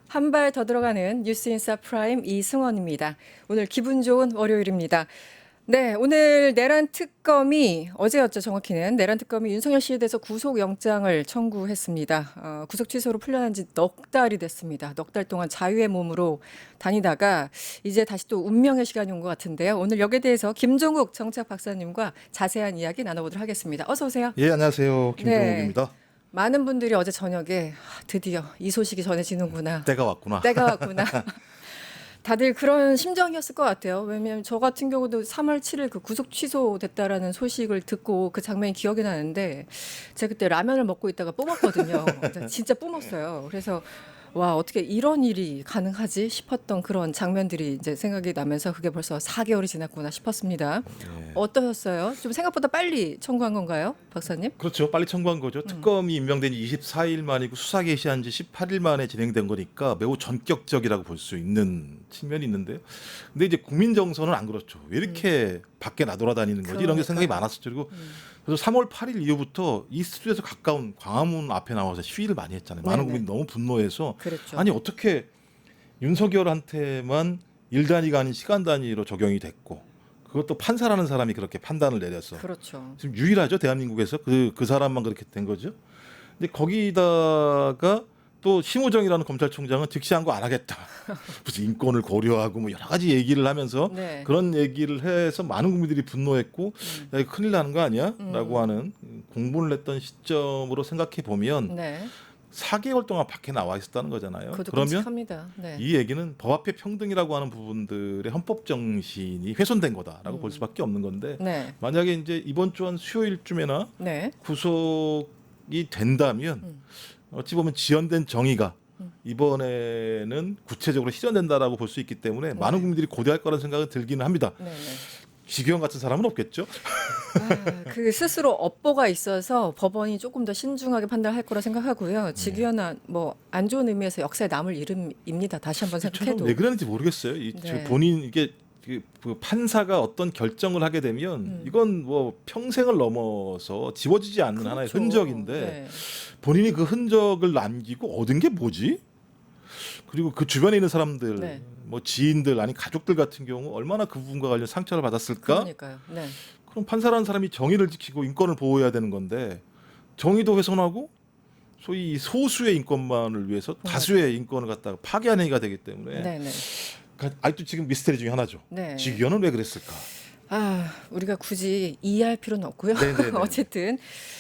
한 발 더 들어가는 뉴스인사 프라임 이승원입니다. 오늘 기분 좋은 월요일입니다. 네, 오늘 내란 특검이 어제였죠, 정확히는 내란 특검이 윤석열 씨에 대해서 구속영장을 청구했습니다. 구속 취소로 풀려난 지 넉 달이 됐습니다. 넉 달 동안 자유의 몸으로 다니다가 이제 다시 또 운명의 시간이 온 것 같은데요. 오늘 여기에 대해서 김종욱 정치학 박사님과 자세한 이야기 나눠보도록 하겠습니다. 어서 오세요. 예, 안녕하세요. 김종욱입니다. 많은 분들이 어제 저녁에 드디어 이 소식이 전해지는구나. 때가 왔구나. 때가 왔구나. 다들 그런 심정이었을 것 같아요. 왜냐하면 저 같은 경우도 3월 7일 그 구속 취소됐다라는 소식을 듣고 그 장면이 기억이 나는데 제가 그때 라면을 먹고 있다가 뿜었거든요. 진짜 뿜었어요. 그래서 와, 어떻게 이런 일이 가능하지 싶었던 그런 장면들이 이제 생각이 나면서 그게 벌써 4개월이 지났구나 싶었습니다. 예. 어떠셨어요? 좀 생각보다 빨리 청구한 건가요, 박사님? 그렇죠. 빨리 청구한 거죠. 특검이 임명된 지 24일 만이고 수사 개시한 지 18일 만에 진행된 거니까 매우 전격적이라고 볼 수 있는 측면이 있는데요. 근데 이제 국민 정서는 안 그렇죠. 왜 이렇게 밖에 나돌아다니는 거지? 이런 게 생각이 많았었죠. 그리고 그래서 3월 8일 이후부터 이 스튜디오에서 가까운 광화문 앞에 나와서 시위를 많이 했잖아요. 많은 국민이 너무 분노해서 그랬죠. 아니 어떻게 윤석열한테만 일 단위가 아닌 시간 단위로 적용이 됐고 그것도 판사라는 사람이 그렇게 판단을 내려서 그렇죠. 지금 유일하죠 대한민국에서 그 사람만 그렇게 된 거죠. 근데 거기다가 또 심우정이라는 검찰총장은 즉시항고 안 하겠다. 무슨 인권을 고려하고 뭐 여러 가지 얘기를 하면서 네. 그런 얘기를 해서 많은 국민들이 분노했고 야, 이거 큰일 나는 거 아니야?라고 하는 공분을 냈던 시점으로 생각해 보면 네. 4개월 동안 밖에 나와 있었다는 거잖아요. 그것도 그러면 끔찍합니다. 네. 이 얘기는 법 앞에 평등이라고 하는 부분들의 헌법 정신이 훼손된 거다라고 볼 수밖에 없는 건데 네. 만약에 이제 이번 주 한 수요일쯤에나 네. 구속이 된다면 어찌 보면 지연된 정의가 이번에는 구체적으로 실현된다라고 볼 수 있기 때문에 많은 국민들이 고대할 거라는 생각은 들기는 합니다. 네. 네. 지기현 같은 사람은 없겠죠. 그 스스로 업보가 있어서 법원이 조금 더 신중하게 판단할 거라 생각하고요. 직위원은 뭐 안 좋은 의미에서 역사에 남을 이름입니다. 다시 한번 저는 생각해도. 왜 그랬는지 모르겠어요. 네. 본인 이게 그 판사가 어떤 결정을 하게 되면 이건 뭐 평생을 넘어서 지워지지 않는 하나의 그렇죠. 흔적인데 네. 본인이 그 흔적을 남기고 얻은 게 뭐지? 그리고 그 주변에 있는 사람들, 네. 뭐 지인들 아니 가족들 같은 경우 얼마나 그 부분과 관련 상처를 받았을까? 그러니까요. 네. 그럼 판사라는 사람이 정의를 지키고 인권을 보호해야 되는 건데 정의도 훼손하고 소위 소수의 인권만을 위해서 다수의 인권을 갖다가 파괴하는 행위가 되기 때문에 네. 네. 아직도 지금 미스터리 중에 하나죠. 네. 지기현은 왜 그랬을까? 우리가 굳이 이해할 필요는 없고요. 네네네. 어쨌든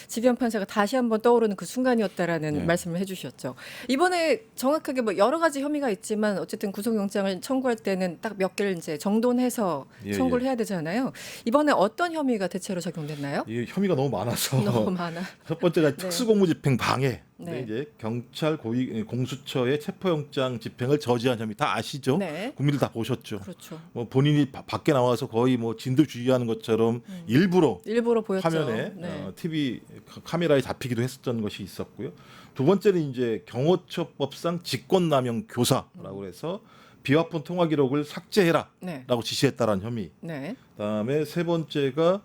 지변 판사가 다시 한번 떠오르는 그 순간이었다라는 네. 말씀을 해주셨죠. 이번에 정확하게 뭐 여러 가지 혐의가 있지만 어쨌든 구속영장을 청구할 때는 딱 몇 개를 이제 정돈해서 예, 청구를 예. 해야 되잖아요. 이번에 어떤 혐의가 대체로 적용됐나요? 이 혐의가 너무 많아서 너무 많아. 첫 번째가 특수공무집행 방해. 네. 네. 이제 경찰 고위 공수처의 체포영장 집행을 저지한 혐의 다 아시죠? 네. 국민들 다 보셨죠. 그렇죠. 뭐 본인이 밖에 나와서 거의 뭐 진두지휘하는 것처럼 일부러 일부러 보였죠. 화면에 네. TV 카메라에 잡히기도 했었던 것이 있었고요. 두 번째는 이제 경호처법상 직권남용 교사라고 해서 비화폰 통화 기록을 삭제해라라고 네. 지시했다라는 혐의. 네. 그다음에 세 번째가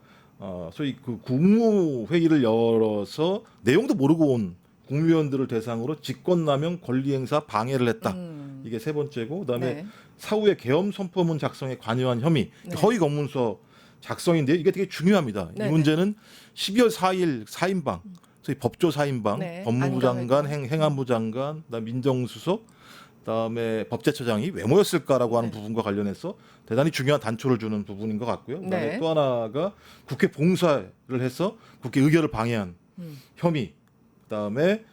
소위 그 국무회의를 열어서 내용도 모르고 온 국무위원들을 대상으로 직권남용 권리행사 방해를 했다. 이게 세 번째고 그다음에 네. 사후에 계엄 선포문 작성에 관여한 혐의 네. 허위 공문서 작성인데 이게 되게 중요합니다. 네, 이 문제는 12월 4일 4인방 소위 법조 4인방 네. 법무부 장관, 안강회관. 행안부 장관, 그다음 민정수석, 그다음에 법제처장이 왜 모였을까라고 하는 부분과 관련해서 대단히 중요한 단초를 주는 부분인 것 같고요. 그다음에 네. 또 하나가 국회 봉사를 해서 국회 의결을 방해한 혐의, 그다음에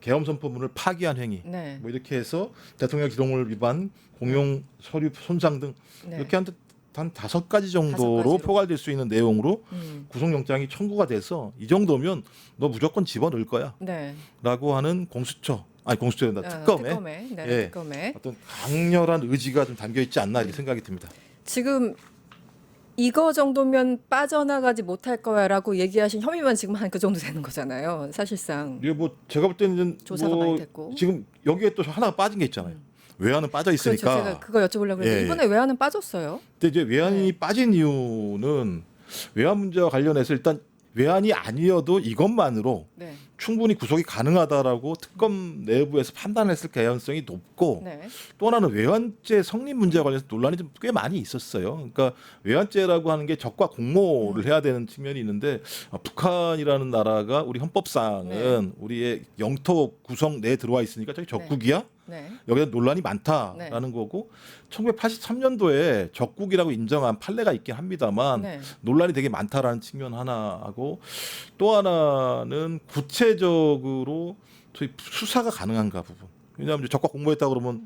계엄 선포문을 파기한 행위, 네. 뭐 이렇게 해서 대통령 기록물 위반, 공용 서류 손상 등 네. 이렇게 한 5가지 정도로 다섯 가지로. 포괄될 수 있는 내용으로 구속영장이 청구가 돼서 이 정도면 너 무조건 집어넣을 거야라고 네. 하는 공수처란다 특검에 네. 예. 특검에. 어떤 강렬한 의지가 좀 담겨 있지 않나 이렇게 생각이 듭니다. 지금 이거 정도면 빠져나가지 못할 거야라고 얘기하신 혐의만 지금 한 그 정도 되는 거잖아요. 사실상. 이게 뭐 제가 볼 때는 조사가 뭐 많이 됐고. 지금 여기에 또 하나가 빠진 게 있잖아요. 외환은 빠져 그렇죠. 있으니까. 제가 그거 여쭤보려고 했는데 예, 예. 이번에 외환은 빠졌어요. 근데 이제 외환이 네. 빠진 이유는 외환 문제와 관련해서 일단 외환이 아니어도 이것만으로 네. 충분히 구속이 가능하다라고 특검 내부에서 판단했을 가능성이 높고 네. 또 하나는 외환죄 성립 문제와 관련해서 논란이 좀 꽤 많이 있었어요. 그러니까 외환죄라고 하는 게 적과 공모를 해야 되는 측면이 있는데 북한이라는 나라가 우리 헌법상은 네. 우리의 영토 구성 내에 들어와 있으니까 저기 적국이야? 네. 여기에 논란이 많다라는 거고 1983년도에 적국이라고 인정한 판례가 있긴 합니다만 네. 논란이 되게 많다라는 측면 하나하고 또 하나는 구체적으로 저희 수사가 가능한가 부분. 왜냐하면 이제 적과 공모했다 그러면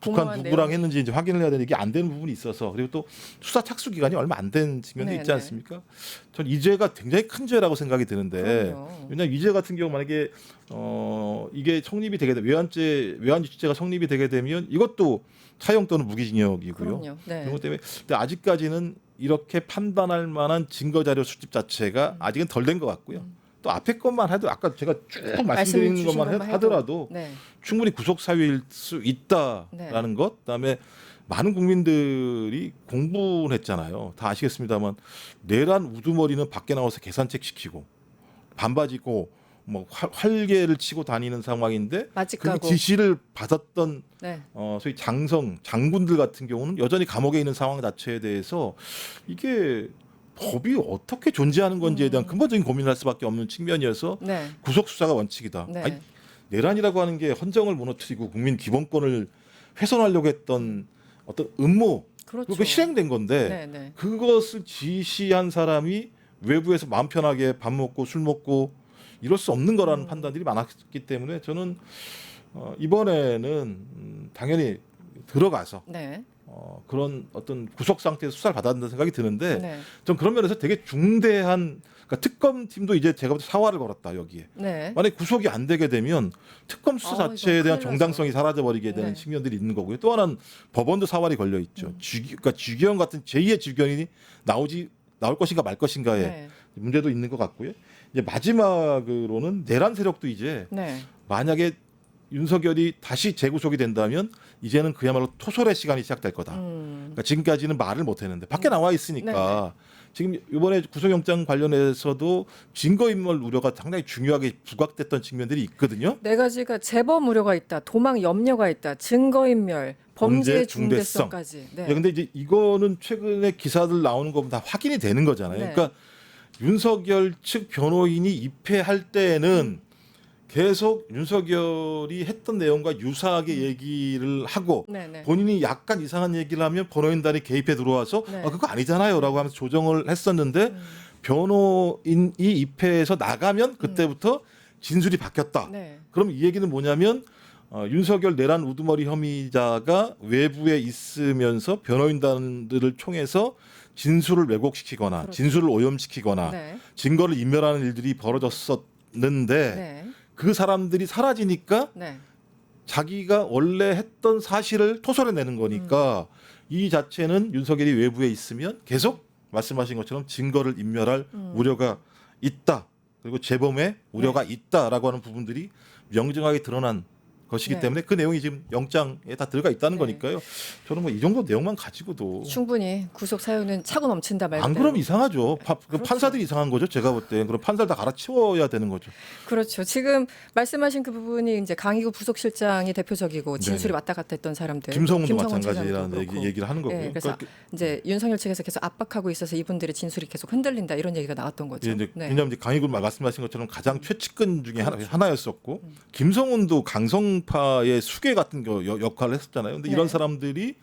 북한 공모한 누구랑 내용이. 했는지 이제 확인을 해야 되는 이게 안 되는 부분이 있어서 그리고 또 수사 착수 기간이 얼마 안 된 측면도 네, 있지 네. 않습니까? 전 이 죄가 굉장히 큰 죄라고 생각이 드는데 그럼요. 왜냐하면 이 죄 같은 경우 만약에 이게 성립이 되게 돼 외환유치죄가 성립이 되게 되면 이것도 차형 또는 무기징역이고요. 그럼요. 네. 그런 것 때문에 근데 아직까지는 이렇게 판단할 만한 증거 자료 수집 자체가 아직은 덜 된 것 같고요. 또 앞에 것만 해도 아까 제가 쭉 말씀드리는 주신 것만 것만 하더라도 네. 충분히 구속 사유일 수 있다라는 것. 그다음에 많은 국민들이 공부를 했잖아요. 다 아시겠습니다만 내란 우두머리는 밖에 나와서 계산책 시키고 반바지 입고 뭐 활개를 치고 다니는 상황인데 맞직 그 가고. 지시를 받았던 네. 소위 장군들 같은 경우는 여전히 감옥에 있는 상황 자체에 대해서 이게 법이 어떻게 존재하는 건지에 대한 근본적인 고민을 할 수밖에 없는 측면이어서 네. 구속 수사가 원칙이다. 네. 아니, 내란이라고 하는 게 헌정을 무너뜨리고 국민 기본권을 훼손하려고 했던 어떤 음모 그렇죠. 그게 실행된 건데 네, 네. 그것을 지시한 사람이 외부에서 마음 편하게 밥 먹고 술 먹고 이럴 수 없는 거라는 판단들이 많았기 때문에 저는 이번에는 당연히 들어가서 네. 그런 어떤 구속 상태에서 수사를 받아야 된다는 생각이 드는데 네. 전 그런 면에서 되게 중대한 그러니까 특검팀도 이제 제가 볼 때 사활을 걸었다 여기에. 네. 만약 구속이 안 되게 되면 특검 수사 이거 자체에 대한 큰일 나죠. 정당성이 사라져 버리게 되는 네. 측면들이 있는 거고요. 또 하나는 법원도 사활이 걸려 있죠. 그러니까 주기현 같은 제2의 주기현이 나올 것인가 말 것인가에 네. 문제도 있는 것 같고요. 이제 마지막으로는 내란 세력도 이제 네. 만약에 윤석열이 다시 재구속이 된다면 이제는 그야말로 토설의 시간이 시작될 거다. 그러니까 지금까지는 말을 못했는데 밖에 나와 있으니까 지금 이번에 구속영장 관련해서도 증거인멸 우려가 상당히 중요하게 부각됐던 측면들이 있거든요. 네 가지가 재범 우려가 있다, 도망 염려가 있다, 증거인멸, 범죄의 범죄 중대성. 중대성까지. 네. 근데 이제 이거는 최근에 기사들 나오는 것보다 확인이 되는 거잖아요. 네. 그러니까 윤석열 측 변호인이 입회할 때는 계속 윤석열이 했던 내용과 유사하게 얘기를 하고 네네. 본인이 약간 이상한 얘기를 하면 변호인단이 개입해 들어와서 네. 그거 아니잖아요라고 하면서 조정을 했었는데 변호인이 입회해서 나가면 그때부터 진술이 바뀌었다. 네. 그럼 이 얘기는 뭐냐면 윤석열 내란 우두머리 혐의자가 외부에 있으면서 변호인단들을 총해서 진술을 왜곡시키거나 그렇죠. 진술을 오염시키거나 네. 증거를 인멸하는 일들이 벌어졌었는데 네. 그 사람들이 사라지니까 네. 자기가 원래 했던 사실을 토설해내는 거니까 이 자체는 윤석열이 외부에 있으면 계속 말씀하신 것처럼 증거를 인멸할 우려가 있다. 그리고 재범의 우려가 있다라고 하는 부분들이 명정하게 드러난 것이기 네. 때문에 그 내용이 지금 영장에 다 들어가 있다는 네. 거니까요. 저는 뭐 이 정도 내용만 가지고도 충분히 구속 사유는 차고 넘친다 말 안 그대로. 그러면 이상하죠. 그 그렇죠. 판사들이 이상한 거죠. 제가 볼 때. 그럼 판사를 다 갈아치워야 되는 거죠. 그렇죠. 지금 말씀하신 그 부분이 이제 강희구 부속실장이 대표적이고 진술이 네네. 왔다 갔다 했던 사람들. 김성훈도 김성훈 마찬가지라는 지사도 그렇고. 얘기를 하는 거고요. 네, 그래서 그러니까 이제 윤석열 측에서 계속 압박하고 있어서 이분들의 진술이 계속 흔들린다 이런 얘기가 나왔던 거죠. 예, 이제 네. 왜냐하면 이제 강희구 말씀하신 것처럼 가장 최측근 중에 하나였었고 김성훈도 강성파의 수괴 같은 역할을 했었잖아요. 근데 네. 이런 사람들이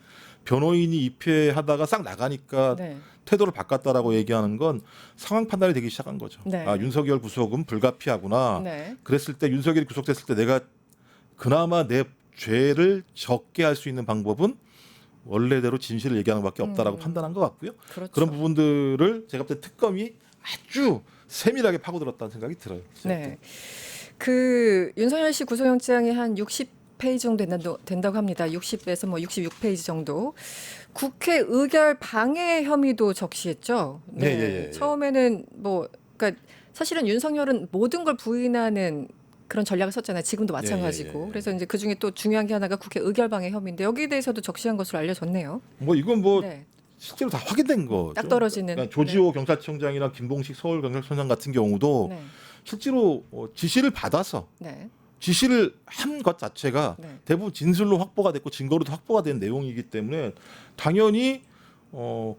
변호인이 입회하다가 싹 나가니까 네. 태도를 바꿨다라고 얘기하는 건 상황 판단이 되기 시작한 거죠. 네. 아 윤석열 구속은 불가피하구나. 네. 그랬을 때 윤석열이 구속됐을 때 내가 그나마 내 죄를 적게 할 수 있는 방법은 원래대로 진실을 얘기하는 것밖에 없다라고 판단한 것 같고요. 그렇죠. 그런 부분들을 제가 볼 때 특검이 아주 세밀하게 파고들었다는 생각이 들어요. 네. 그 윤석열 씨 구속영장이 한 60페이지 정도 된다고 합니다. 60에서 뭐 66페이지 정도. 국회 의결 방해 혐의도 적시했죠. 네, 예. 처음에는 뭐 그러니까 사실은 윤석열은 모든 걸 부인하는 그런 전략을 썼잖아요. 지금도 마찬가지고. 예. 그래서 이제 그 중에 또 중요한 게 하나가 국회 의결 방해 혐의인데 여기에 대해서도 적시한 것으로 알려졌네요. 뭐 이건 뭐 네. 실제로 다 확인된 거죠. 딱 떨어지는. 그러니까 조지호 경찰청장이나 김봉식 서울경찰청장 같은 경우도 네. 실제로 지시를 받아서 네. 지시를 한 것 자체가 네. 대부분 진술로 확보가 됐고 증거로도 확보가 된 내용이기 때문에 당연히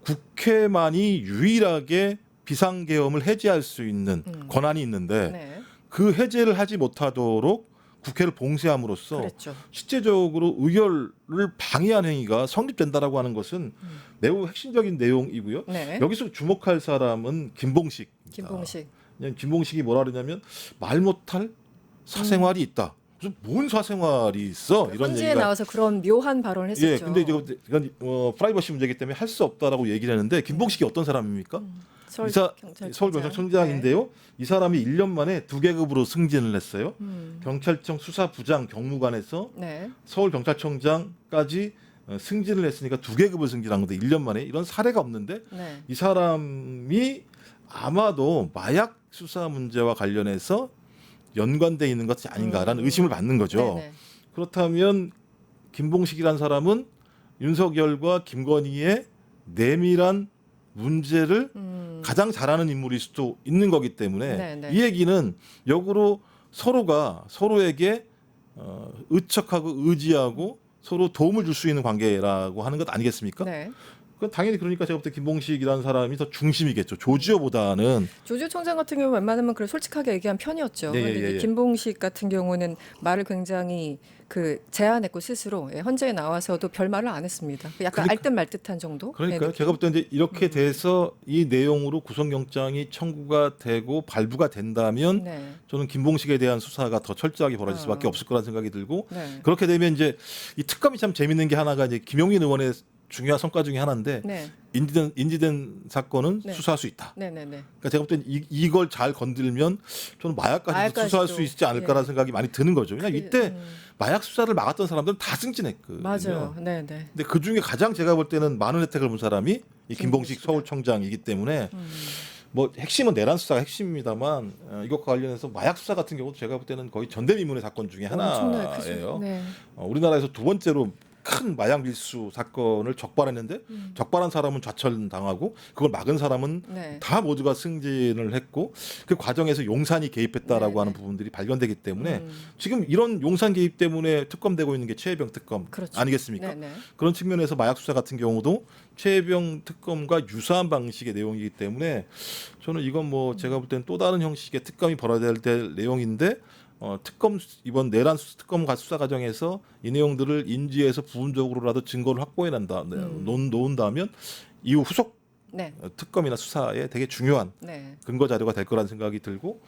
국회만이 유일하게 비상계엄을 해제할 수 있는 권한이 있는데 네. 그 해제를 하지 못하도록 국회를 봉쇄함으로써 그랬죠. 실제적으로 의결을 방해한 행위가 성립된다라고 하는 것은 매우 핵심적인 내용이고요. 네. 여기서 주목할 사람은 김봉식. 김봉식. 김봉식이 뭐라 그러냐면 말 못할 사생활이 있다. 무슨 뭔 사생활이 있어? 이런 헌재에 얘기가. 나와서 그런 묘한 발언을 했었죠. 예, 근데 이건 프라이버시 문제이기 때문에 할 수 없다라고 얘기를 했는데 김봉식이 어떤 사람입니까? 서울경찰청장인데요. 이 사람이 1년 만에 2계급으로 승진을 했어요. 경찰청 수사부장 경무관에서 네. 서울경찰청장까지 승진을 했으니까 2계급을 승진한 건데 1년 만에 이런 사례가 없는데 네. 이 사람이 아마도 마약 수사 문제와 관련해서 연관돼 있는 것이 아닌가라는 의심을 받는 거죠. 네네. 그렇다면 김봉식이라는 사람은 윤석열과 김건희의 내밀한 문제를 가장 잘 아는 인물일 수도 있는 거기 때문에 네네. 이 얘기는 역으로 서로가 서로에게 의척하고 의지하고 서로 도움을 줄 수 있는 관계라고 하는 것 아니겠습니까? 네. 그 당연히 그러니까 제가 볼 때 김봉식이라는 사람이 더 중심이겠죠. 조지호보다는. 조지호 총장 같은 경우 웬만하면 그래 솔직하게 얘기한 편이었죠. 예, 예, 그런데 이제 예. 김봉식 같은 경우는 말을 굉장히 제안했고 스스로 헌재에 나와서도 별 말을 안 했습니다. 약간 그러니까- 알듯 말듯한 정도. 그러니까요. 제가 볼 때 이제 이렇게 돼서 이 내용으로 구속영장이 청구가 되고 발부가 된다면 네. 저는 김봉식에 대한 수사가 더 철저하게 벌어질 수밖에 아. 없을 거라는 생각이 들고 네. 그렇게 되면 이제 이 특검이 참 재밌는 게 하나가 이제 김용민 의원의 중요한 성과 중에 하나인데 네. 인지된 사건은 네. 수사할 수 있다. 네. 네. 네. 그러니까 제가 볼 땐 이걸 잘 건들면 저는 마약까지도 마약까지도. 수사할 수 있지 않을까라는 예. 생각이 많이 드는 거죠. 그냥 이때 음. 마약 수사를 막았던 사람들은 다 승진했거든요. 맞아요. 네. 네. 근데 그 중에 가장 제가 볼 때는 많은 혜택을 본 사람이 이 김봉식 김봉식이다. 서울청장이기 때문에 뭐 핵심은 내란 수사가 핵심입니다만 이것과 관련해서 마약 수사 같은 경우도 제가 볼 때는 거의 전대미문의 사건 중에 엄청나게 크죠. 하나예요. 네. 우리나라에서 두 번째로 큰 마약 밀수 사건을 적발했는데 적발한 사람은 좌철당하고 그걸 막은 사람은 네. 다 모두가 승진을 했고 그 과정에서 용산이 개입했다라고 네, 하는 네. 부분들이 발견되기 때문에 지금 이런 용산 개입 때문에 특검되고 있는 게 최혜병 특검 그렇죠. 아니겠습니까? 네. 네. 그런 측면에서 마약 수사 같은 경우도 최혜병 특검과 유사한 방식의 내용이기 때문에 저는 이건 뭐 제가 볼 때는 또 다른 형식의 특검이 벌어야 될 내용인데 특검 이번 내란 특검 수사 과정에서 이 내용들을 인지해서 부분적으로라도 증거를 확보해 놓은다면 이후 후속 네. 특검이나 수사에 되게 중요한 네. 근거 자료가 될 거라는 생각이 들고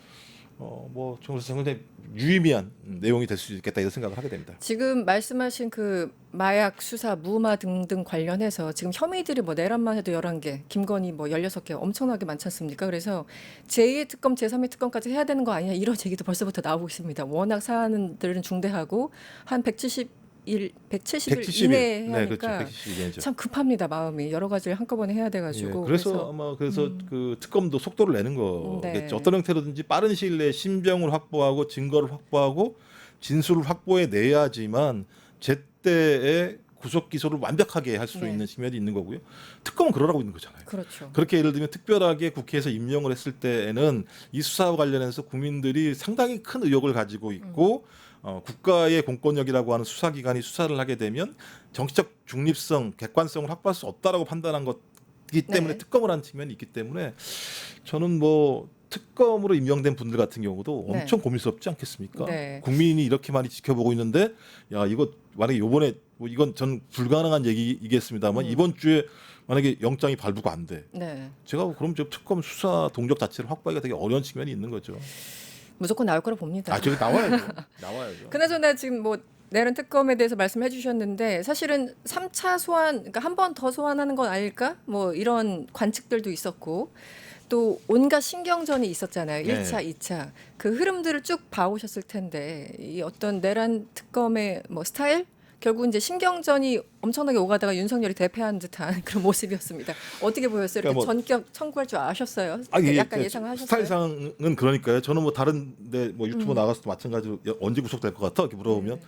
뭐 정말 상당히 유의미한 내용이 될 수 있겠다 이런 생각을 하게 됩니다. 지금 말씀하신 그 마약 수사, 무마 등등 관련해서 지금 혐의들이 뭐 내란만 해도 11개, 김건희 뭐 16개 엄청나게 많지 않습니까? 그래서 제2의 특검, 제3의 특검까지 해야 되는 거 아니냐 이런 얘기도 벌써부터 나오고 있습니다. 워낙 사안들은 중대하고 한 170일 170일 이내에 해야 네, 하니까 그렇죠. 170일이죠. 참 급합니다. 마음이 여러 가지를 한꺼번에 해야 돼가지고. 그래서 아마 그 특검도 속도를 내는 거겠죠. 네. 어떤 형태로든지 빠른 시일 내에 신병을 확보하고 증거를 확보하고 진술을 확보해 내야지만 제때에 구속 기소를 완벽하게 할 수 네. 있는 측면이 있는 거고요. 특검은 그러라고 있는 거잖아요. 그렇죠. 그렇게 예를 들면 특별하게 국회에서 임명을 했을 때에는 이 수사와 관련해서 국민들이 상당히 큰 의혹을 가지고 있고 국가의 공권력이라고 하는 수사기관이 수사를 하게 되면 정치적 중립성, 객관성을 확보할 수 없다라고 판단한 것이기 때문에 네. 특검을 하는 측면이 있기 때문에 저는 뭐 특검으로 임명된 분들 같은 경우도 네. 엄청 고민스럽지 않겠습니까? 네. 국민이 이렇게 많이 지켜보고 있는데 야 이거 만약에 요번에 뭐 이건 전 불가능한 얘기이겠습니다만 이번 주에 만약에 영장이 발부가 안 돼. 네. 제가 그럼 저 특검 수사 동력 자체를 확보하기가 되게 어려운 측면이 있는 거죠. 무조건 나올 거라 봅니다. 아, 저기 나와야죠. 나와야죠. 그나저나 지금 뭐 내란 특검에 대해서 말씀해 주셨는데 사실은 3차 소환, 그러니까 한 번 더 소환하는 건 아닐까? 뭐 이런 관측들도 있었고 또 온갖 신경전이 있었잖아요. 네. 1차, 2차. 그 흐름들을 쭉 봐오셨을 텐데 이 어떤 내란 특검의 뭐 스타일? 결국 이제 신경전이 엄청나게 오가다가 윤석열이 대패한 듯한 그런 모습이었습니다. 어떻게 보였어요? 이렇게 그러니까 뭐- 전격 청구할 줄 아셨어요? 예, 약간 그 예상을 하셨어요? 스타일상은 그러니까요. 저는 뭐 다른데 뭐 유튜브 나가서도 마찬가지로 언제 구속될 것 같아? 이렇게 물어보면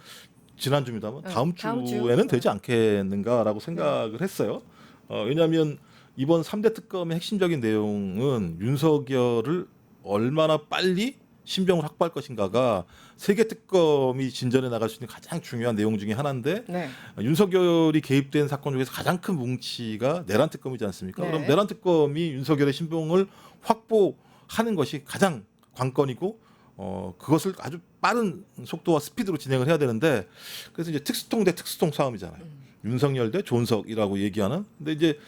지난주입니다만 다음 다음 주. 주에는 되지 않겠는가라고 생각을 했어요. 왜냐하면 이번 3대 특검의 핵심적인 내용은 윤석열을 얼마나 빨리 신병을 확보할 것인가가 세계 특검이 진전해 나갈 수 있는 가장 중요한 내용 중에 하나인데 네. 윤석열이 개입된 사건 중에서 가장 큰 뭉치가 내란 특검이지 않습니까? 네. 그럼 내란 특검이 윤석열의 신병을 확보하는 것이 가장 관건이고 그것을 아주 빠른 속도와 스피드로 진행을 해야 되는데 그래서 이제 특수통 대 특수통 싸움이잖아요. 윤석열 대 조은석이라고 얘기하는. 근데 이제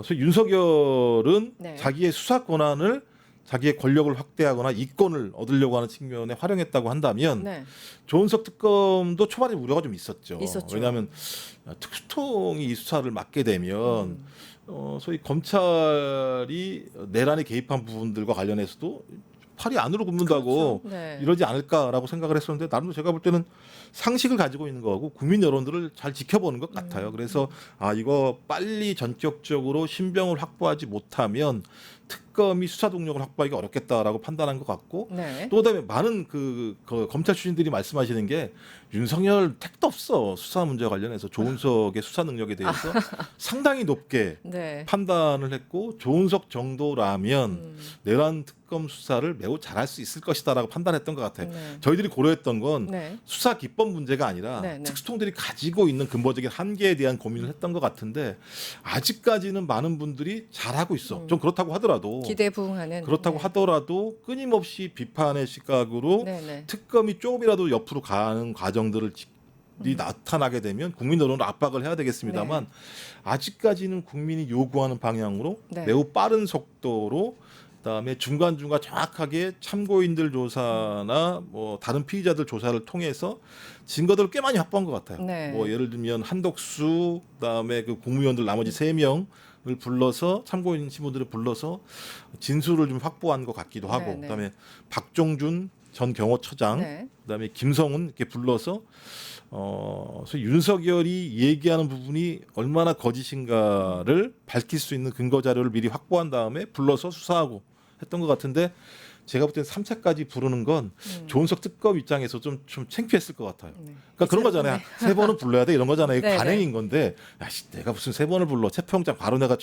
소위 윤석열은 네. 자기의 수사 권한을 자기의 권력을 확대하거나 이권을 얻으려고 하는 측면에 활용했다고 한다면 네. 조은석 특검도 초반에 우려가 좀 있었죠. 있었죠. 왜냐하면 특수통이 이 수사를 맡게 되면 음. 소위 검찰이 내란에 개입한 부분들과 관련해서도 팔이 안으로 굽는다고 그렇죠. 네. 이러지 않을까라고 생각을 했었는데 나름대로 제가 볼 때는 상식을 가지고 있는 거하고 국민 여론들을 잘 지켜보는 것 같아요. 그래서 이거 빨리 전격적으로 신병을 확보하지 못하면 특검이 수사 동력을 확보하기가 어렵겠다라고 판단한 것 같고 네. 또 그다음에 많은 그 검찰 출신들이 말씀하시는 게 윤석열 택도 없어 수사 문제와 관련해서 조은석의 수사 능력에 대해서 상당히 높게 네. 판단을 했고 조은석 정도라면 내란 특검 수사를 매우 잘할 수 있을 것이다라고 판단했던 것 같아요. 네. 저희들이 고려했던 건 네. 수사 기법 문제가 아니라 네, 네. 특수통들이 가지고 있는 근본적인 한계에 대한 고민을 했던 것 같은데 아직까지는 많은 분들이 잘하고 있어. 좀 그렇다고 하더라도 기대 부응하는. 그렇다고 네. 하더라도 끊임없이 비판의 시각으로 네, 네. 특검이 조금이라도 옆으로 가는 과정들이 나타나게 되면 국민 여론을 압박을 해야 되겠습니다만 아직까지는 국민이 요구하는 방향으로 네. 매우 빠른 속도로 그다음에 중간중간 정확하게 참고인들 조사나 뭐 다른 피의자들 조사를 통해서 증거들을 꽤 많이 확보한 것 같아요. 네. 뭐 예를 들면 한덕수 그다음에 그 국무위원들 나머지 3명을 불러서 참고인 신분들을 불러서 진술을 좀 확보한 것 같기도 하고 네, 네. 그다음에 박종준 전 경호처장 네. 그다음에 김성훈 이렇게 불러서 소위 윤석열이 얘기하는 부분이 얼마나 거짓인가를 밝힐 수 있는 근거 자료를 미리 확보한 다음에 불러서 수사하고 했던 것 같은데 제가 볼 때는 3차까지 부르는 건 조은석 특검 입장에서 좀 창피했을 것 같아요. 네. 그러니까 그런 거잖아요. 3번은 불러야 돼 이런 거잖아요. 네, 관행인 건데 야씨 내가 무슨 3번을 불러 체포영장 바로 내가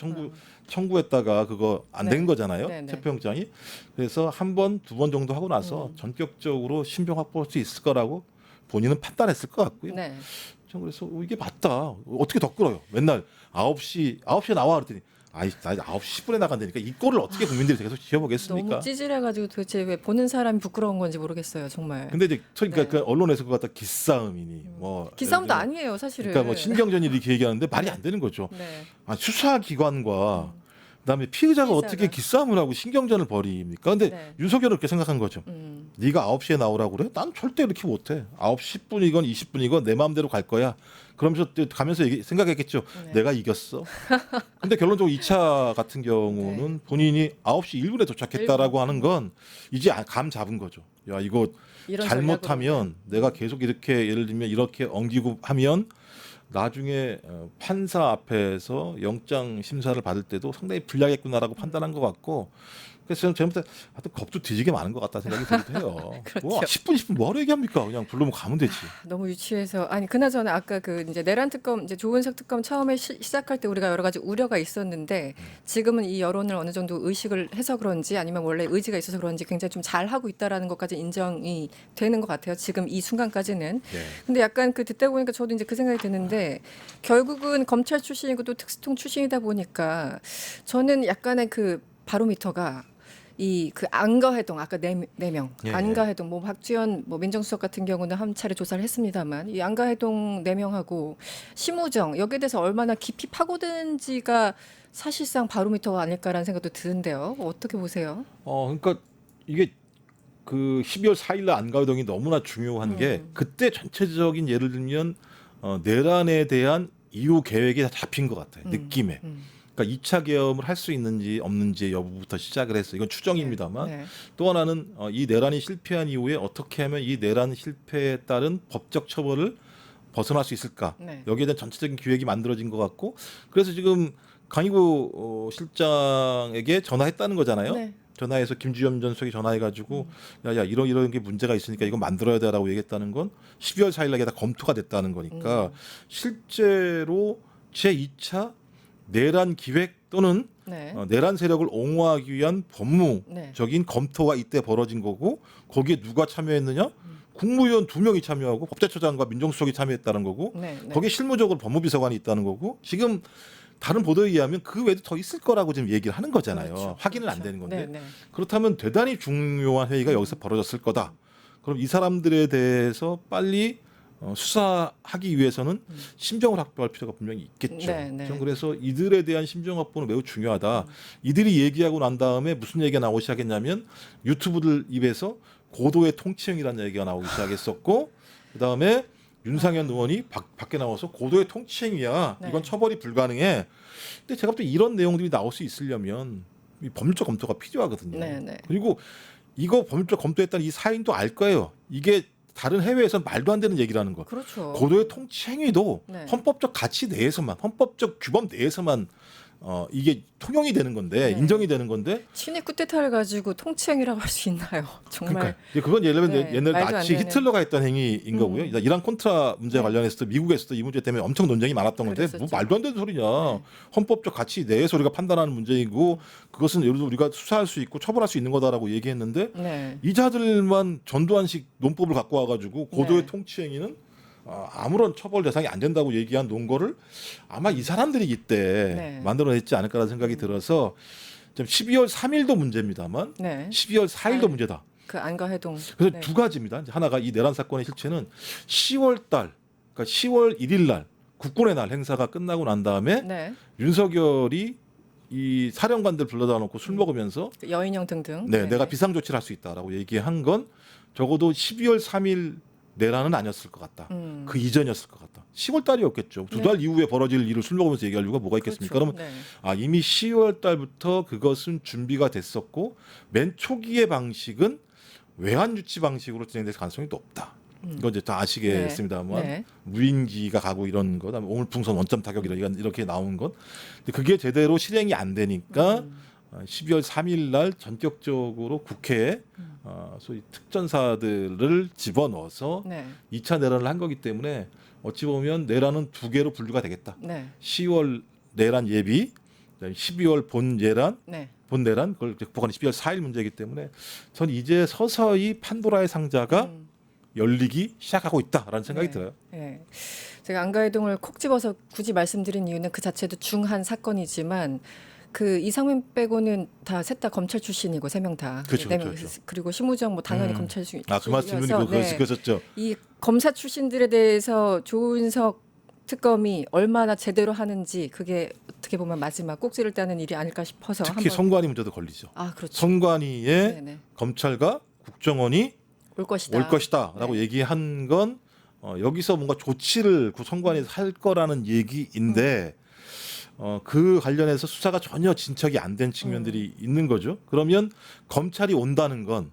청구했다가 그거 안 된 네. 거잖아요. 네, 네. 체포영장이. 그래서 1번, 2번 정도 하고 나서 전격적으로 신병 확보할 수 있을 거라고 본인은 판단했을 것 같고요. 네. 전 그래서 이게 맞다. 어떻게 더 끌어요? 맨날 9시에 나와 그랬더니 나 9시 10분에 나간다니까 이 꼴을 어떻게 국민들이 계속 지어보겠습니까? 너무 찌질해가지고 도대체 왜 보는 사람이 부끄러운 건지 모르겠어요, 정말. 근데 이제 그러니까 네. 그 언론에서 그거 갖다 기싸움이니 뭐 기싸움도 예를 들면 아니에요, 사실은. 그러니까 뭐 신경전이 이렇게 얘기하는데 말이 안 되는 거죠. 네. 수사기관과 그다음에 피의자가 어떻게 기싸움을 하고 신경전을 벌입니까? 근데 네. 윤석열은 그렇게 생각한 거죠. 네가 9시에 나오라고 그래? 난 절대 이렇게 못해. 9시 10분이건 20분이건 내 마음대로 갈 거야. 그러면서 또 가면서 생각했겠죠. 네. 내가 이겼어. 근데 결론적으로 2차 같은 경우는 본인이 9시 1분에 도착했다라고 하는 건 이제 감 잡은 거죠. 야 이거 이런 잘못하면 내가 계속 이렇게 예를 들면 이렇게 엉기고 하면 나중에 판사 앞에서 영장 심사를 받을 때도 상당히 불리하겠구나라고 판단한 것 같고 그래서 저는 제가 하여튼 겁도 뒤지게 많은 것 같다 생각이 들기도 해요. 그렇죠. 뭐 10분 20분 뭐하러 얘기합니까? 그냥 부르면 가면 되지. 너무 유치해서 아니 그나저나 아까 그 이제 내란 특검 이제 조은석 특검 처음에 시작할 때 우리가 여러 가지 우려가 있었는데 지금은 이 여론을 어느 정도 의식을 해서 그런지 아니면 원래 의지가 있어서 그런지 굉장히 좀 잘 하고 있다라는 것까지 인정이 되는 것 같아요. 지금 이 순간까지는. 네. 근데 약간 그 듣다 보니까 저도 이제 그 생각이 드는데 결국은 검찰 출신이고 또 특수통 출신이다 보니까 저는 약간의 그 바로미터가 이 그 안가해동 아까 네 명 예, 안가해동 뭐 박지원 뭐 민정수석 같은 경우는 한 차례 조사를 했습니다만 이 안가해동 4명하고 심우정 여기에 대해서 얼마나 깊이 파고든지가 사실상 바로미터가 아닐까라는 생각도 드는데요. 어떻게 보세요? 그러니까 이게 그 12월 4일 날 안가회동이 너무나 중요한 게 그때 전체적인 예를 들면 내란에 대한 이후 계획이 다 잡힌 것 같아요. 느낌에. 그러니까 2차 계엄을 할 수 있는지 없는지의 여부부터 시작을 했어요. 이건 추정입니다만 네. 또 하나는 이 내란이 실패한 이후에 어떻게 하면 이 내란 실패에 따른 법적 처벌을 벗어날 수 있을까? 네. 여기에 대한 전체적인 기획이 만들어진 것 같고 그래서 지금 강희구 실장에게 전화했다는 거잖아요. 네. 전화해서 김주겸 전 수석이 전화해가지고 야야 이런 게 문제가 있으니까 이거 만들어야 돼라고 얘기했다는 건 12월 4일 날에 다 검토가 됐다는 거니까 실제로 제 2차 내란 기획 또는 네. 내란 세력을 옹호하기 위한 법무적인 네. 검토가 이때 벌어진 거고 거기에 누가 참여했느냐? 국무위원 2명이 참여하고 법제처장과 민정수석이 참여했다는 거고 네. 네. 거기에 실무적으로 법무비서관이 있다는 거고 지금 다른 보도에 의하면 그 외에도 더 있을 거라고 지금 얘기를 하는 거잖아요. 그렇죠. 확인은 안 그렇죠. 되는 건데 네. 네. 그렇다면 대단히 중요한 회의가 여기서 벌어졌을 거다. 그럼 이 사람들에 대해서 빨리 수사하기 위해서는 심정을 확보할 필요가 분명히 있겠죠. 네, 네. 저는 그래서 이들에 대한 심정 확보는 매우 중요하다. 이들이 얘기하고 난 다음에 무슨 얘기가 나오기 시작했냐면 유튜브들 입에서 고도의 통치형이라는 얘기가 나오기 시작했었고 그다음에 윤상현 의원이 밖에 나와서 고도의 통치행위야. 네. 이건 처벌이 불가능해. 근데 제가 볼 때 이런 내용들이 나올 수 있으려면 이 법률적 검토가 필요하거든요. 네, 네. 그리고 이거 법률적 검토했다는 이 사인도 알 거예요. 이게 다른 해외에서는 말도 안 되는 얘기라는 거. 그렇죠. 고도의 통치행위도 네. 헌법적 가치 내에서만, 헌법적 규범 내에서만 이게 통용이 되는 건데 네. 인정이 되는 건데 친위 쿠데타를 가지고 통치행위라고 할 수 있나요? 정말. 그러니까 그건 예를 들면 네, 옛날 말도 안 나치 되는. 히틀러가 했던 행위인 거고요. 이란 콘트라 문제 네. 관련해서도 미국에서도 이 문제 때문에 엄청 논쟁이 많았던 건데 뭐 그랬었죠. 말도 안 되는 소리냐. 네. 헌법적 가치 내에서 우리가 판단하는 문제이고 그것은 예를 들어 우리가 수사할 수 있고 처벌할 수 있는 거다라고 얘기했는데 네. 이자들만 전두환식 논법을 갖고 와가지고 고도의 네. 통치행위는 아무런 처벌 대상이 안 된다고 얘기한 논거를 아마 이 사람들이 이때 네. 만들어냈지 않을까라는 생각이 들어서 좀 12월 3일도 문제입니다만 네. 12월 4일도 문제다. 그 안과 해동. 그래서 네. 두 가지입니다. 이제 하나가 이 내란 사건의 실체는 10월 달, 그러니까 10월 1일 날 국군의 날 행사가 끝나고 난 다음에 네. 윤석열이 이 사령관들 불러다 놓고 술 먹으면서 그 여인형 등등. 네, 내가 비상 조치를 할 수 있다라고 얘기한 건 적어도 12월 3일 내란은 아니었을 것 같다. 그 이전이었을 것 같다. 10월 달이었겠죠. 두 달 이후에 벌어질 일을 술 먹으면서 얘기할 이유가 뭐가 있겠습니까? 그렇죠. 그러면 네. 이미 10월 달부터 그것은 준비가 됐었고 맨 초기의 방식은 외환 유치 방식으로 진행될 가능성이 높다. 이건 이제 다 아시겠습니다만 네. 무인기가 가고 이런 거, 그다음에 오물풍선 원점 타격 이렇게 나온 것. 근데 그게 제대로 실행이 안 되니까 12월 3일 날 전격적으로 국회에 소위 특전사들을 집어넣어서 네. 2차 내란을 한 거기 때문에 어찌 보면 내란은 두 개로 분류가 되겠다. 네. 10월 내란 예비, 그다음에 12월 본 내란, 네. 본 내란 그걸 극복하는 12월 4일 문제이기 때문에 전 이제 서서히 판도라의 상자가 열리기 시작하고 있다라는 생각이 네. 들어요. 네. 제가 안가해동을 콕 집어서 굳이 말씀드린 이유는 그 자체도 중한 사건이지만 그 이상민 빼고는 다 셋 다 검찰 출신이고 세 명 다. 그렇죠, 네 그렇죠, 명. 그렇죠. 그리고 심우정 뭐 당연히 검찰 출신이어서 그 말씀이 네. 그거셨죠. 이 검사 출신들에 대해서 조은석 특검이 얼마나 제대로 하는지 그게 어떻게 보면 마지막 꼭지를 따는 일이 아닐까 싶어서 특히 한번. 선관위 문제도 걸리죠. 아 그렇죠. 선관위에 네네. 검찰과 국정원이 올 것이다. 올 것이다라고 네. 얘기한 건 여기서 뭔가 조치를 선관위에서 할 거라는 얘기인데 그 관련해서 수사가 전혀 진척이 안 된 측면들이 있는 거죠. 그러면 검찰이 온다는 건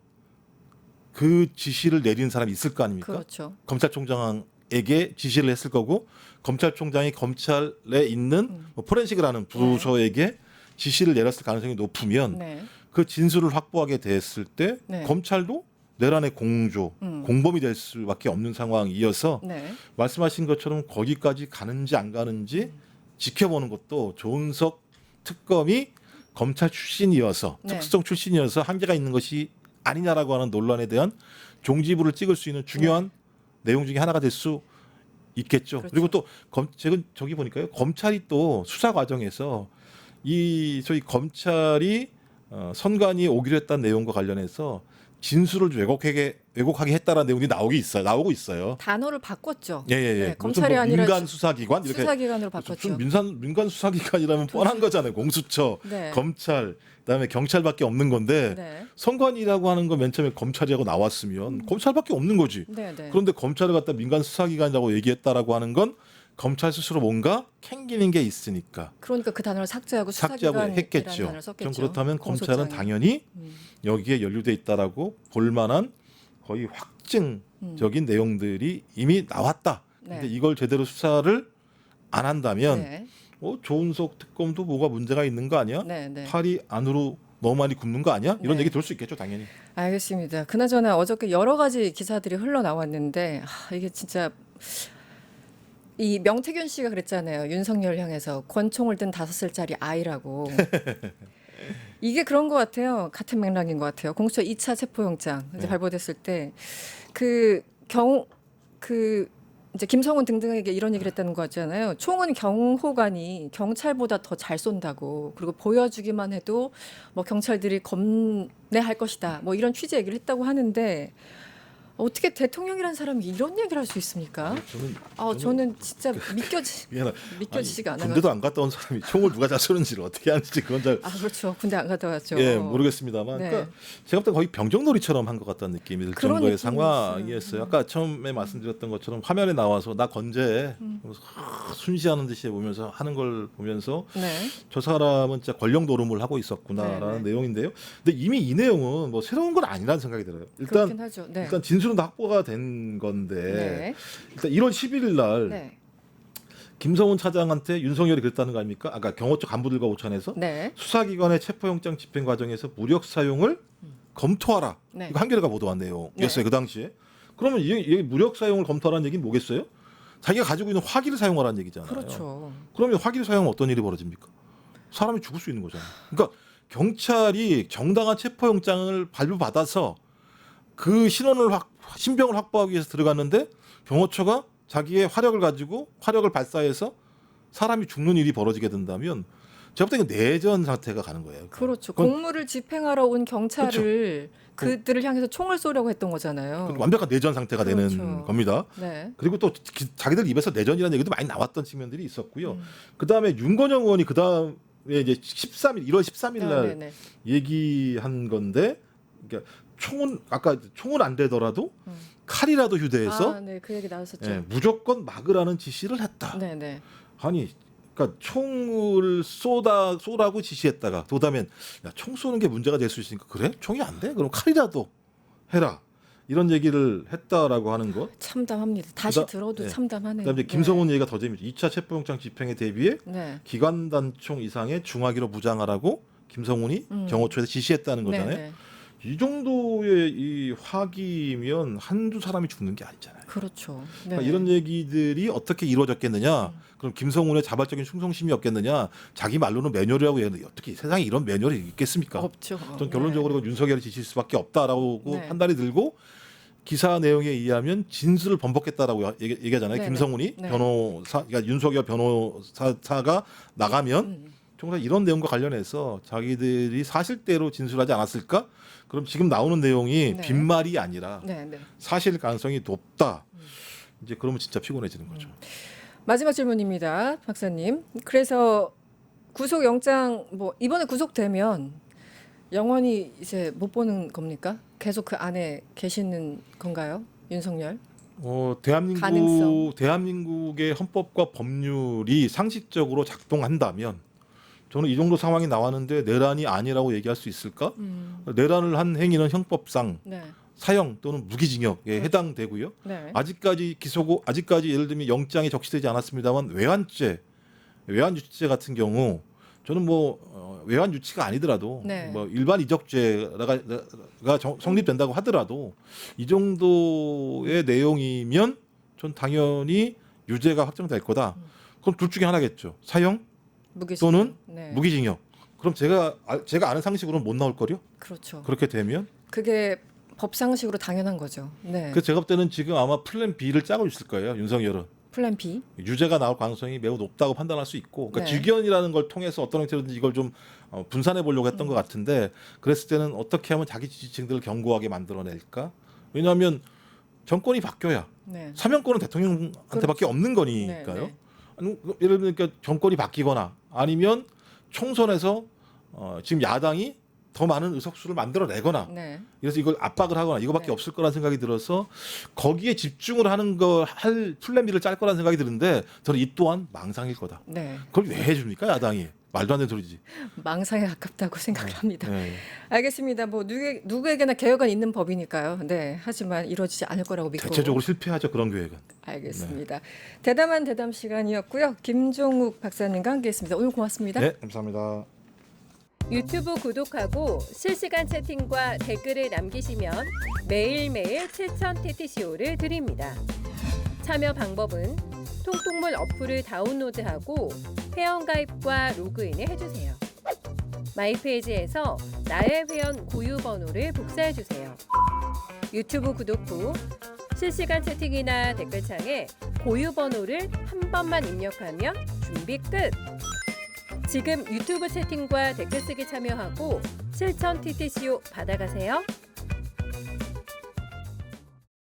그 지시를 내린 사람이 있을 거 아닙니까? 그렇죠. 검찰총장에게 지시를 했을 거고 검찰총장이 검찰에 있는 뭐 포렌식을 하는 부서에게 지시를 내렸을 가능성이 높으면 네. 그 진술을 확보하게 됐을 때 네. 검찰도 내란의 공조, 공범이 될 수밖에 없는 상황이어서 네. 말씀하신 것처럼 거기까지 가는지 안 가는지 지켜보는 것도 조은석 특검이 검찰 출신이어서 네. 특수성 출신이어서 한계가 있는 것이 아니냐라고 하는 논란에 대한 종지부를 찍을 수 있는 중요한 내용 중에 하나가 될 수 있겠죠. 그렇죠. 그리고 또 제가 저기 보니까요. 검찰이 또 수사 과정에서 이 저희 검찰이 선관위에 오기로 했다는 내용과 관련해서 진술을 왜곡하게 했다라는 내용이 나오고 있어요. 단어를 바꿨죠. 예. 네, 무슨 검찰이 뭐 아니라 민간 수사기관 이렇게 수사기관으로 바꿨죠. 무슨 민간 수사기관이라면 뻔한 거잖아요. 공수처, 네. 검찰, 그다음에 경찰밖에 없는 건데 네. 선관위라고 하는 거 맨 처음에 검찰이라고 나왔으면 검찰밖에 없는 거지. 네, 네. 그런데 검찰을 갖다 민간 수사기관이라고 얘기했다라고 하는 건 검찰 스스로 뭔가 캥기는 게 있으니까 그러니까 그 단어를 삭제하고 삭제하고 수사기관이라는 했겠죠. 단어를 썼겠죠. 좀 그렇다면 검찰은 공소장에. 당연히 여기에 연루돼 있다라고 볼 만한 거의 확증적인 내용들이 이미 나왔다. 네. 근데 이걸 제대로 수사를 안 한다면 네. 조은석 특검도 뭐가 문제가 있는 거 아니야? 네, 네. 팔이 안으로 너무 많이 굽는 거 아니야? 이런 네. 얘기 들을 수 있겠죠, 당연히. 알겠습니다. 그나저나 어저께 여러 가지 기사들이 흘러나왔는데 이게 진짜 이 명태균 씨가 그랬잖아요. 윤석열 향해서 권총을 든 5살짜리 아이라고. 이게 그런 것 같아요. 같은 맥락인 것 같아요. 공수처 2차 체포영장 이제 네. 발부됐을 때 그 이제 김성훈 등등에게 이런 얘기를 했다는 거 같잖아요. 총은 경호관이 경찰보다 더 잘 쏜다고. 그리고 보여주기만 해도 뭐 경찰들이 겁내할 것이다. 뭐 이런 취지 얘기를 했다고 하는데 어떻게 대통령이라는 사람이 이런 얘기를 할 수 있습니까? 저는 진짜 믿겨지지가 않아요. 군대도 안 갔다 온 사람이 총을 누가 잘 쏘는지를 어떻게 하는지 그건 잘 그렇죠. 군대 안 갔다 왔죠. 예, 모르겠습니다만, 네. 그러니까 제가 볼 때 거의 병정놀이처럼 한 것 같다는 느낌이 들 그런 정도의 느낌이 상황이었어요. 아까 처음에 말씀드렸던 것처럼 화면에 나와서 나 건재해 순시하는 듯이 보면서 하는 걸 보면서 네. 저 사람은 진짜 권력 노름을 하고 있었구나라는 네. 내용인데요. 근데 이미 이 내용은 뭐 새로운 건 아니라는 생각이 들어요. 그렇긴 하죠. 네. 일단 진술은 다 확보가 된 건데 네. 일단 1월 11일 날 네. 김성훈 차장한테 윤석열이 그랬다는 거 아닙니까? 아까 경호처 간부들과 오찬해서 네. 수사기관의 체포영장 집행 과정에서 무력 사용을 검토하라. 네. 이거 한겨레가 보도한 내용이었어요. 네. 그 당시에. 그러면 이게 무력 사용을 검토하라는 얘기는 뭐겠어요? 자기가 가지고 있는 화기를 사용하라는 얘기잖아요. 그렇죠. 그러면 화기를 사용하면 어떤 일이 벌어집니까? 사람이 죽을 수 있는 거잖아요. 그러니까 경찰이 정당한 체포영장을 발부받아서 그 신병을 확보하기 위해서 들어갔는데 경호처가 자기의 화력을 가지고 화력을 발사해서 사람이 죽는 일이 벌어지게 된다면 제가 볼 때는 내전 상태가 가는 거예요. 그렇죠. 그건 공무를 집행하러 온 경찰을 그들을 향해서 총을 쏘려고 했던 거잖아요. 완벽한 내전 상태가 되는 그렇죠. 겁니다. 네. 그리고 또 자기들 입에서 내전이라는 얘기도 많이 나왔던 측면들이 있었고요. 그다음에 윤건영 의원이 그다음에 이제 1월 13일 날 네. 얘기한 건데 그러니까 아까 총은 안 되더라도 칼이라도 휴대해서 네, 그 얘기 나왔었죠. 예, 무조건 막으라는 지시를 했다. 네. 아니, 그러니까 총을 쏘라고 지시했다가 도다면 야, 총 쏘는 게 문제가 될 수 있으니까 그래? 총이 안 돼? 그럼 칼이라도 해라. 이런 얘기를 했다라고 하는 거. 참담합니다. 다시 들어도 네. 참담하네요. 그다음에 이제 김성훈 얘기가 더 재밌죠. 2차 체포영장 집행에 대비해 네. 기관단총 이상의 중화기로 무장하라고 김성훈이 경호처에서 지시했다는 거잖아요. 네. 이 정도의 이 화기면 한두 사람이 죽는 게 아니잖아요. 그렇죠. 네. 그러니까 이런 얘기들이 어떻게 이루어졌겠느냐? 그럼 김성훈의 자발적인 충성심이 없겠느냐? 자기 말로는 매뉴얼이라고 얘기하는데 어떻게 세상에 이런 매뉴얼이 있겠습니까? 없죠. 전 결론적으로 윤석열이 지실 수밖에 없다라고 네. 판단이 들고 기사 내용에 의하면 진술을 번복했다라고 얘기하잖아요. 네네. 김성훈이 네. 변호사, 그러니까 윤석열 변호사가 나가면 정말 이런 내용과 관련해서 자기들이 사실대로 진술하지 않았을까? 그럼 지금 나오는 내용이 네. 빈말이 아니라 네. 사실 가능성이 높다. 이제 그러면 진짜 피곤해지는 거죠. 마지막 질문입니다, 박사님. 그래서 구속영장 이번에 구속되면 영원히 이제 못 보는 겁니까? 계속 그 안에 계시는 건가요, 윤석열? 가능성. 대한민국의 헌법과 법률이 상식적으로 작동한다면 저는 이 정도 상황이 나왔는데 내란이 아니라고 얘기할 수 있을까? 내란을 한 행위는 형법상 네. 사형 또는 무기징역에 해당되고요. 네. 아직까지 예를 들면 영장이 적시되지 않았습니다만 외환유치죄 같은 경우 저는 외환유치가 아니더라도 네. 일반 이적죄가 성립된다고 하더라도 이 정도의 내용이면 전 당연히 유죄가 확정될 거다. 그럼 둘 중에 하나겠죠. 사형 또는 네. 무기징역. 그럼 제가 아는 상식으로는 못 나올 거요. 그렇죠. 그렇게 되면 그게 법상식으로 당연한 거죠. 네. 그래서 제가 볼 때는 지금 아마 플랜 B를 짜고 있을 거예요. 윤석열은. 플랜 B. 유죄가 나올 가능성이 매우 높다고 판단할 수 있고 그러니까 네. 직연이라는 걸 통해서 어떤 형태로든지 이걸 좀 분산해 보려고 했던 것 같은데 그랬을 때는 어떻게 하면 자기 지지층들을 견고하게 만들어낼까? 왜냐하면 정권이 바뀌어야 네. 사면권은 대통령한테밖에 그렇죠. 없는 거니까요. 네. 아니, 예를 들면 그러니까 정권이 바뀌거나 아니면 총선에서 지금 야당이 더 많은 의석수를 만들어내거나 네. 그래서 이걸 압박을 하거나 이거밖에 네. 없을 거라는 생각이 들어서 거기에 집중을 하는 할 플랜 B를 짤 거라는 생각이 드는데 저는 이 또한 망상일 거다. 네. 그걸 왜 해줍니까 야당이? 말도 안 되는 소리지. 망상에 가깝다고 생각합니다. 네. 알겠습니다. 누구에게나 개혁은 있는 법이니까요. 네. 하지만 이루어지지 않을 거라고 믿고. 대체적으로 실패하죠 그런 계획은. 알겠습니다. 대담한 대담 시간이었고요. 김종욱 박사님과 함께했습니다. 오늘 고맙습니다. 네, 감사합니다. 유튜브 구독하고 실시간 채팅과 댓글을 남기시면 매일매일 7,000 TTCO를 드립니다. 참여 방법은 통통물 어플을 다운로드하고 회원가입과 로그인을 해주세요. 마이페이지에서 나의 회원 고유 번호를 복사해주세요. 유튜브 구독 후 실시간 채팅이나 댓글창에 고유 번호를 한 번만 입력하면 준비 끝! 지금 유튜브 채팅과 댓글 쓰기 참여하고 실천 TTCO 받아가세요.